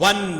1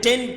10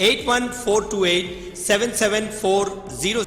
8142877440।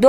2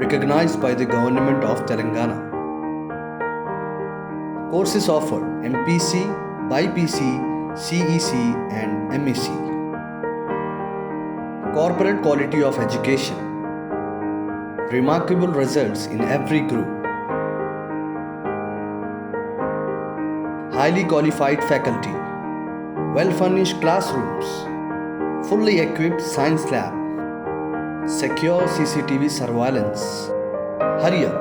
recognized by the Government of Telangana. Courses offered: MPC, BPC, CEC and MEC. Corporate quality of education. Remarkable results in every group. Highly qualified faculty. Well-furnished classrooms. Fully equipped science lab. Secure CCTV surveillance. Hurry up,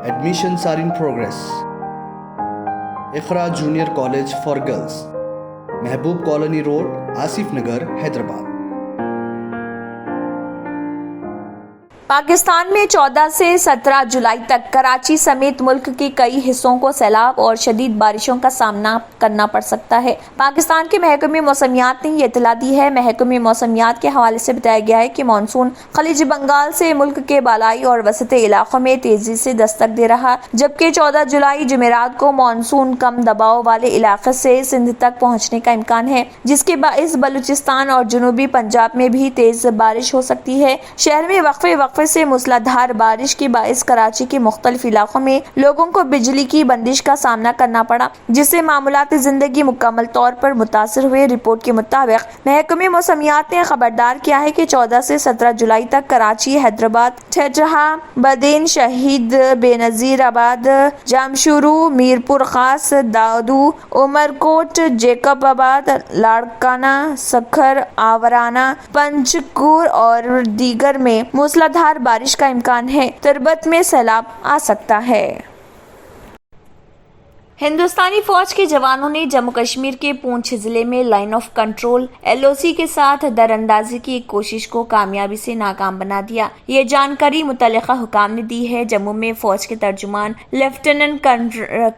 admissions are in progress. Iqra Junior College for Girls, Mehboob Colony Road, Asif Nagar, Hyderabad. Pakistan میں 14 سے 17 جولائی تک کراچی سمیت ملک کے کئی حصوں کو سیلاب اور شدید بارشوں کا سامنا کرنا پڑ سکتا ہے۔ پاکستان کے محکمہ موسمیات نے یہ اطلاع دی ہے۔ محکمہ موسمیات کے حوالے سے بتایا گیا ہے کہ مانسون خلیج بنگال سے ملک کے بالائی اور وسطی علاقوں میں تیزی سے دستک دے رہا، جبکہ 14 جولائی جمعرات کو مانسون کم دباؤ والے علاقے سے سندھ تک پہنچنے کا امکان ہے، جس کے باعث بلوچستان اور جنوبی پنجاب میں بھی تیز بارش ہو سکتی ہے۔ شہر میں وقفے سے موسلادھار بارش کے باعث کراچی کے مختلف علاقوں میں لوگوں کو بجلی کی بندش کا سامنا کرنا پڑا، جس سے معمولات زندگی مکمل طور پر متاثر ہوئے۔ رپورٹ کے مطابق محکمہ موسمیات نے خبردار کیا ہے کہ 14 سے 17 جولائی تک کراچی، حیدرآباد، ٹھٹھہ، بدین، شہید بینظیر آباد، جامشورو، میرپور خاص، داودو، عمرکوٹ، جیکب آباد، لاڑکانہ، سکھر، آورانہ، پنچکور اور دیگر میں موسلادھار بارش کا امکان ہے۔ تربت میں سیلاب آ سکتا ہے۔ ہندوستانی فوج کے جوانوں نے جموں کشمیر کے پونچھ ضلع میں لائن آف کنٹرول LOC کے ساتھ دراندازی کی ایک کوشش کو کامیابی سے ناکام بنا دیا۔ یہ جانکاری متعلقہ حکام نے دی ہے۔ جموں میں فوج کے ترجمان لیفٹیننٹ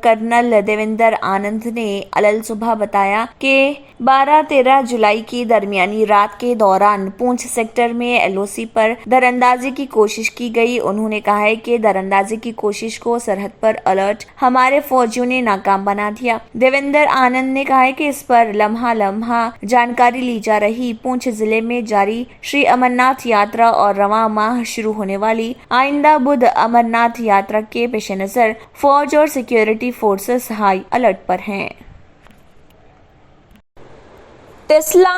کرنل دیویندر آنند نے الل صبح بتایا کہ 12-13 جولائی کی درمیانی رات کے دوران پونچھ سیکٹر میں LOC پر دراندازی کی کوشش کی گئی۔ انہوں نے کہا ہے کہ دراندازی کی کوشش کو سرحد پر الرٹ ہمارے فوجیوں نے ناکام بنا دیا۔ دیویندر آنند نے کہا کہ اس پر لمحہ لمحہ جانکاری لی جا رہی۔ پونچھ ضلع میں جاری شری امرناتھ یاترا اور رواں ماہ شروع ہونے والی آئندہ بدھ امرناتھ یاترا کے پیش نظر فوج اور سیکیورٹی فورسز ہائی الرٹ پر ہیں۔ ٹیسلا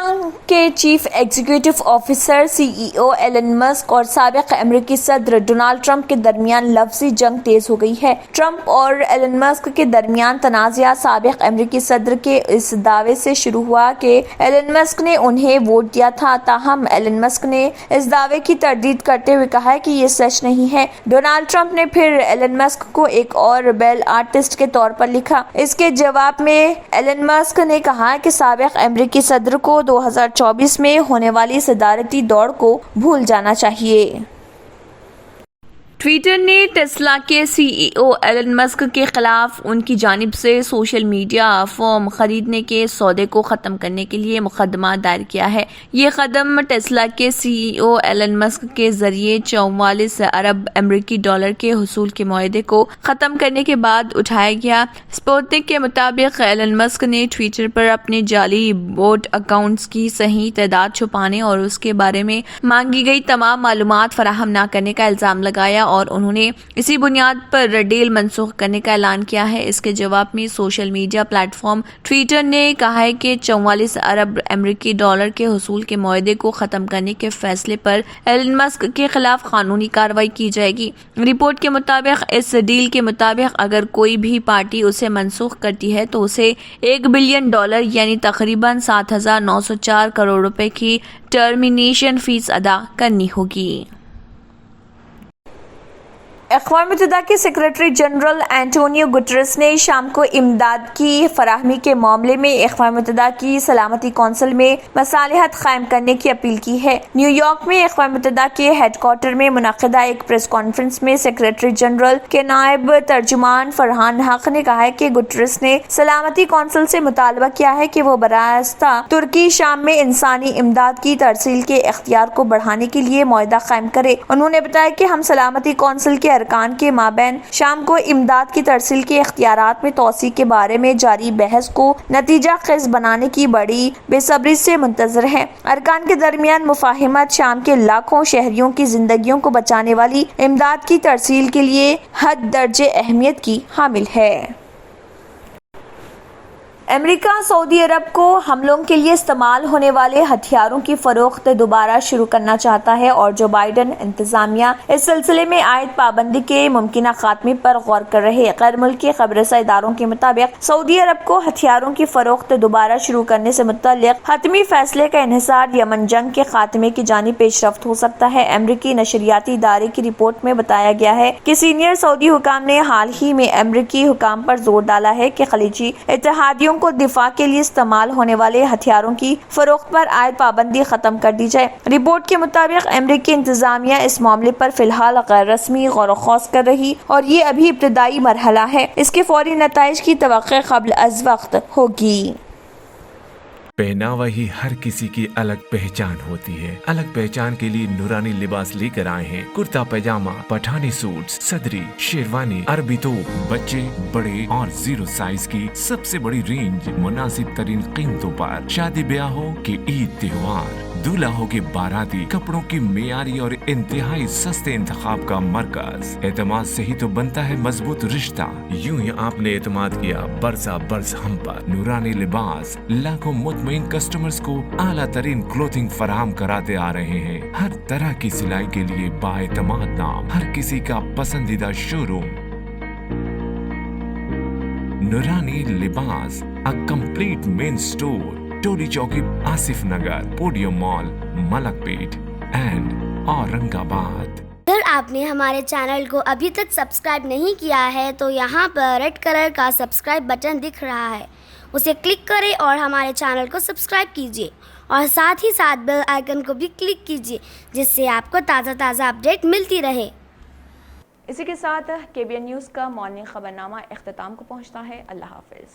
کے chief executive officer CEO Elon Musk اور سابق امریکی صدر ڈونلڈ ٹرمپ کے درمیان لفظی جنگ تیز ہو گئی ہے۔ ٹرمپ اور ایلن مسک کے درمیان تنازعہ سابق امریکی صدر کے اس دعوے سے شروع ہوا کہ ایلن مسک نے انہیں ووٹ دیا تھا، تاہم ایلن مسک نے اس دعوے کی تردید کرتے ہوئے کہا کہ یہ سچ نہیں ہے۔ ڈونلڈ ٹرمپ نے پھر ایلن مسک کو ایک اور بیل آرٹسٹ کے طور پر لکھا۔ اس کے جواب میں ایلن مسک نے کہا کہ سابق امریکی صدر کو 2024 میں ہونے والی صدارتی دوڑ کو بھول جانا چاہیے۔ ٹویٹر نے ٹیسلا کے CEO ایلن مسک کے خلاف ان کی جانب سے سوشل میڈیا فرم خریدنے کے سودے کو ختم کرنے کے لیے مقدمہ دائر کیا ہے۔ یہ قدم ٹیسلا کے CEO ایلن مسک کے ذریعے 44 ارب امریکی ڈالر کے حصول کے معاہدے کو ختم کرنے کے بعد اٹھایا گیا۔ سپوتنک کے مطابق ایلن مسک نے ٹویٹر پر اپنے جعلی بوٹ اکاؤنٹس کی صحیح تعداد چھپانے اور اس کے بارے میں مانگی گئی تمام معلومات فراہم نہ کرنے کا الزام لگایا اور انہوں نے اسی بنیاد پر ڈیل منسوخ کرنے کا اعلان کیا ہے۔ اس کے جواب میں social media plate form Twitter نے کہا ہے کہ 44 ارب امریکی ڈالر کے حصول کے معاہدے کو ختم کرنے کے فیصلے پر ایلن مسک کے خلاف قانونی کارروائی کی جائے گی۔ رپورٹ کے مطابق اس ڈیل کے مطابق اگر کوئی بھی پارٹی اسے منسوخ کرتی ہے تو اسے $1 بلین یعنی تقریباً 7,904 کروڑ روپے کی ٹرمینیشن فیس ادا کرنی ہوگی۔ اقوام متحدہ کے سیکرٹری جنرل اینٹونیو گٹریس نے شام کو امداد کی فراہمی کے معاملے میں اقوام متحدہ کی سلامتی کونسل میں مصالحت قائم کرنے کی اپیل کی ہے۔ نیو یارک میں اقوام متحدہ کے ہیڈ کوارٹر میں منعقدہ ایک پریس کانفرنس میں سیکرٹری جنرل کے نائب ترجمان فرحان حق نے کہا کہ گٹریس نے سلامتی کونسل سے مطالبہ کیا ہے کہ وہ براستہ ترکی شام میں انسانی امداد کی ترسیل کے اختیار کو بڑھانے کے لیے معاہدہ قائم کرے۔ انہوں نے بتایا کہ ہم سلامتی کونسل کے ارکان کے مابین شام کو امداد کی ترسیل کے اختیارات میں توسیع کے بارے میں جاری بحث کو نتیجہ خیز بنانے کی بڑی بے صبری سے منتظر ہیں۔ ارکان کے درمیان مفاہمت شام کے لاکھوں شہریوں کی زندگیوں کو بچانے والی امداد کی ترسیل کے لیے حد درجے اہمیت کی حامل ہے۔ امریکہ سعودی عرب کو حملوں کے لیے استعمال ہونے والے ہتھیاروں کی فروخت دوبارہ شروع کرنا چاہتا ہے اور جو بائیڈن انتظامیہ اس سلسلے میں عائد پابندی کے ممکنہ خاتمے پر غور کر رہے۔ غیر ملکی خبر رساں اداروں کے مطابق سعودی عرب کو ہتھیاروں کی فروخت دوبارہ شروع کرنے سے متعلق حتمی فیصلے کا انحصار یمن جنگ کے خاتمے کی جانب پیش رفت ہو سکتا ہے۔ امریکی نشریاتی ادارے کی رپورٹ میں بتایا گیا ہے کہ سینئر سعودی حکام نے حال ہی میں امریکی حکام پر زور ڈالا ہے کہ خلیجی اتحادیوں کو دفاع کے لیے استعمال ہونے والے ہتھیاروں کی فروخت پر عائد پابندی ختم کر دی جائے۔ رپورٹ کے مطابق امریکی انتظامیہ اس معاملے پر فی الحال غیر رسمی غور و خوض کر رہی اور یہ ابھی ابتدائی مرحلہ ہے، اس کے فوری نتائج کی توقع قبل از وقت ہوگی۔ پہناوا ہی ہر کسی کی الگ پہچان ہوتی ہے۔ الگ پہچان کے لیے نورانی لباس لے کر آئے ہیں۔ کرتا پیجامہ، پٹھانی سوٹس، صدری، شیروانی، عربی توپ، بچے، بڑے اور زیرو سائز کی سب سے بڑی رینج مناسب ترین قیمتوں پر۔ شادی بیاہ ہو کہ عید تہوار، دولہا ہو کے باراتی، کپڑوں کی معیاری اور انتہائی سستے انتخاب کا مرکز۔ اعتماد سے ہی تو بنتا ہے مضبوط رشتہ۔ یوں ہی آپ نے اعتماد کیا برسا برس ہم پر۔ نورانی لباس لاکھوں مطمئن کسٹمرز کو اعلیٰ ترین کلوتھنگ فراہم کراتے آ رہے ہیں۔ ہر طرح کی سلائی کے لیے بااعتماد نام، ہر کسی کا پسندیدہ شو روم۔ نورانی لباس، a complete main store, Toli Chowki, Asif Nagar, podium mall, Malakpet and Aurangabad. اگر آپ نے ہمارے چینل کو ابھی تک سبسکرائب نہیں کیا ہے تو یہاں پر ریڈ کلر کا سبسکرائب بٹن دکھ رہا ہے، اسے کلک کریں اور ہمارے چینل کو سبسکرائب کیجیے اور ساتھ ہی ساتھ بیل آئیکن کو بھی کلک کیجیے جس سے آپ کو تازہ اپڈیٹ ملتی رہے۔ اسی کے ساتھ KBN نیوز کا مارننگ خبرنامہ اختتام کو پہنچتا ہے۔ اللہ حافظ۔